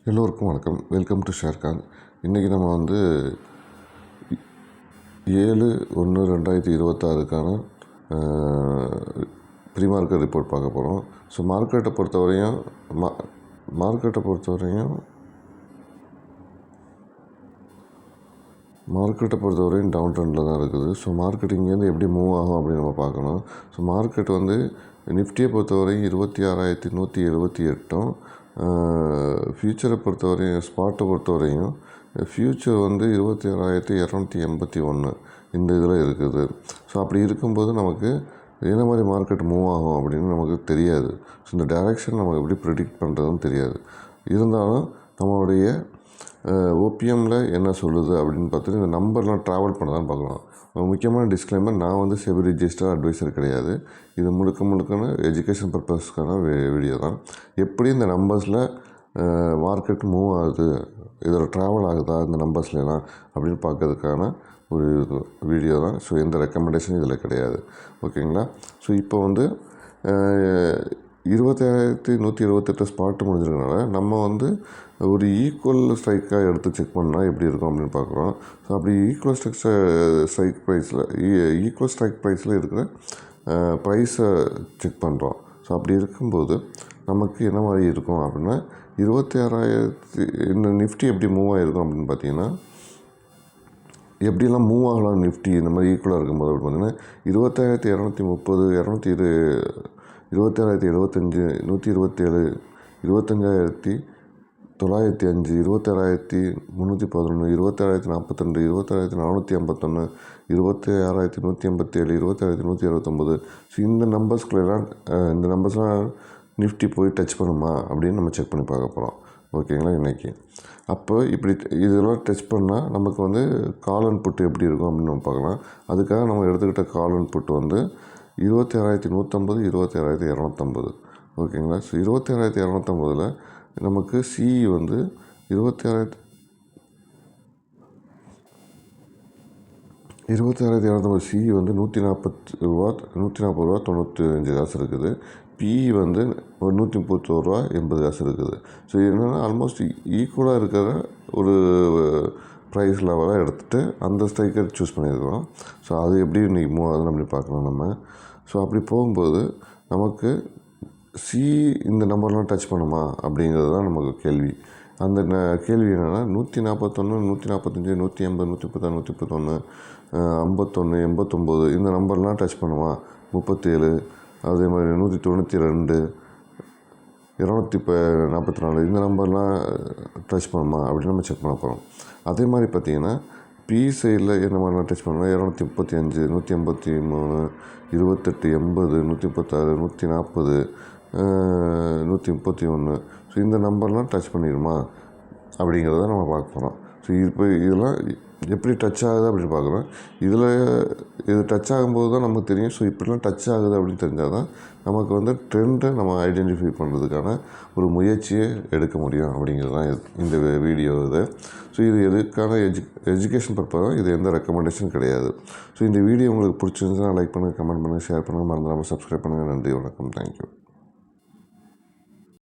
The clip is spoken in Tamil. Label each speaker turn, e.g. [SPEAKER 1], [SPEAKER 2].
[SPEAKER 1] எல்லோருக்கும் வணக்கம். Welcome to Sher Khan. இன்றைக்கி நம்ம 7/1/2026க்கான ப்ரீ மார்க்கெட் ரிப்போர்ட் பார்க்க போகிறோம். ஸோ மார்க்கெட்டை பொறுத்தவரையும் டவுன் ட்ரெண்டில் தான் இருக்குது. ஸோ மார்க்கெட் இங்கேருந்து எப்படி மூவ் ஆகும் அப்படின்னு நம்ம பார்க்கணும். ஸோ மார்க்கெட் நிஃப்டியை பொறுத்தவரையும் 26,178, ஃப்யூச்சரை பொறுத்தவரையும் ஸ்பாட்டை பொறுத்தவரையும் ஃப்யூச்சர் 27,281 இந்த இதில் இருக்குது. ஸோ அப்படி இருக்கும்போது நமக்கு என்ன மாதிரி மார்க்கெட் மூவ் ஆகும் அப்படின்னு நமக்கு தெரியாது. ஸோ இந்த டைரெக்ஷன் நம்ம எப்படி ப்ரெடிக்ட் பண்ணுறதுன்னு தெரியாது. இருந்தாலும் நம்மளுடைய ஓபிஎம்மில் என்ன சொல்லுது அப்படின்னு பார்த்துட்டு இந்த நம்பர்லாம் ட்ராவல் பண்ணதான் பார்க்கலாம். முக்கியமான டிஸ்க்ளைமர், நான் செபி ரிஜிஸ்டர் அட்வைசர் கிடையாது. இது முழுக்க எஜுகேஷன் பர்பஸ்க்கான வீடியோ தான். எப்படி இந்த நம்பர்ஸில் மார்க்கெட் மூவ் ஆகுது, இதில் ட்ராவல் ஆகுதா இந்த நம்பர்ஸ்லாம் அப்படின்னு பார்க்கறதுக்கான ஒரு வீடியோ தான். ஸோ எந்த ரெக்கமெண்டேஷன் இதில் கிடையாது. ஓகேங்களா? ஸோ இப்போ 27,128 ஸ்பாட்டு முடிஞ்சிருக்கனால நம்ம ஒரு ஈக்குவல் ஸ்ட்ரைக்காக எடுத்து செக் பண்ணால் எப்படி இருக்கும் அப்படின்னு பார்க்குறோம். ஸோ அப்படி ஈக்குவல் ஸ்ட்ரைக் ப்ரைஸில் இருக்கிற ப்ரைஸை செக் பண்ணுறோம். ஸோ அப்படி இருக்கும்போது நமக்கு என்ன மாதிரி இருக்கும் அப்படின்னா 26,000 இந்த நிஃப்டி எப்படி மூவ் ஆகிருக்கும் அப்படின்னு பார்த்தீங்கன்னா, எப்படியெல்லாம் மூவ் ஆகலாம் நிஃப்டி இந்த மாதிரி ஈக்குவலாக இருக்கும்போது அப்படி பார்த்தீங்கன்னா 27,230, 27,075, 127, 25,905, 26,311, 27,042, 27,451, 26,187, 27,169. ஸோ இந்த நம்பர்ஸ்லாம் நிஃப்டி போய் டச் பண்ணுமா அப்படின்னு நம்ம செக் பண்ணி பார்க்க போகிறோம். ஓகேங்களா? இன்றைக்கி அப்போ இப்படி இதெல்லாம் டச் பண்ணால் நமக்கு கால் அண்ட் புட் எப்படி இருக்கும் அப்படின்னு நம்ம பார்க்கலாம். அதுக்காக நம்ம எடுத்துக்கிட்ட கால் அண்ட் புட் 27,150, 27,250. ஓகேங்களா? ஸோ 27,250 நமக்கு சிஇ 27,250 சிஇ 140 ரூபா 95 காசு இருக்குது. பிஇ ஒரு 131 ரூபா 80 காசு இருக்குது. ஸோ என்னென்னா ஆல்மோஸ்ட் ஈக்குவலாக இருக்கிற ஒரு ப்ரைஸ் லெவலாக எடுத்துகிட்டு அந்த ஸ்ட்ரைக்கர் சூஸ் பண்ணியிருக்கிறோம். ஸோ அது எப்படி இன்றைக்கி மூவ் ஆகுதுன்னு அப்படி பார்க்கலாம் நம்ம. ஸோ அப்படி போகும்போது நமக்கு இந்த நம்பர்லாம் டச் பண்ணுமா அப்படிங்கிறது தான் நமக்கு கேள்வி. அந்த கேள்வி என்னென்னா 141, 145, 180, 136, 131, 51, 89 இந்த நம்பர்லாம் டச் பண்ணுமா? 37, அதே மாதிரி 192, 244 இந்த நம்பர்லாம் டச் பண்ணுமா அப்படின்னு நம்ம செக் பண்ண போகிறோம். அதே மாதிரி பார்த்திங்கன்னா பி சைடில் என்ன மாதிரிலாம் டச் பண்ணலாம்? 235, 183, 28, 80, 136, 140, 131. ஸோ இந்த நம்பர்லாம் டச் பண்ணிடுமா அப்படிங்கிறத நம்ம பார்க்க போகிறோம். ஸோ இதெல்லாம் எப்படி டச் ஆகுது அப்படின்னு பார்க்குறோம். இது டச் ஆகும்போது தான் நமக்கு தெரியும். ஸோ இப்படிலாம் டச் ஆகுது அப்படின்னு தெரிஞ்சால் தான் நமக்கு ட்ரெண்டை நம்ம ஐடென்டிஃபை பண்ணுறதுக்கான ஒரு முயற்சியை எடுக்க முடியும் அப்படிங்கிறது தான் இந்த வீடியோ இது. ஸோ இது எதுக்கான எஜுகேஷன் பர்பஸ் தான். இது எந்த ரெக்கமெண்டேஷன் கிடையாது. ஸோ இந்த வீடியோ உங்களுக்கு பிடிச்சிருந்துச்சுன்னா லைக் பண்ணுங்கள், கமெண்ட் பண்ணுங்கள், ஷேர் பண்ணுங்கள், மறந்துடாமல் சப்ஸ்கிரைப் பண்ணுங்கள். நன்றி, வணக்கம், தேங்க்யூ.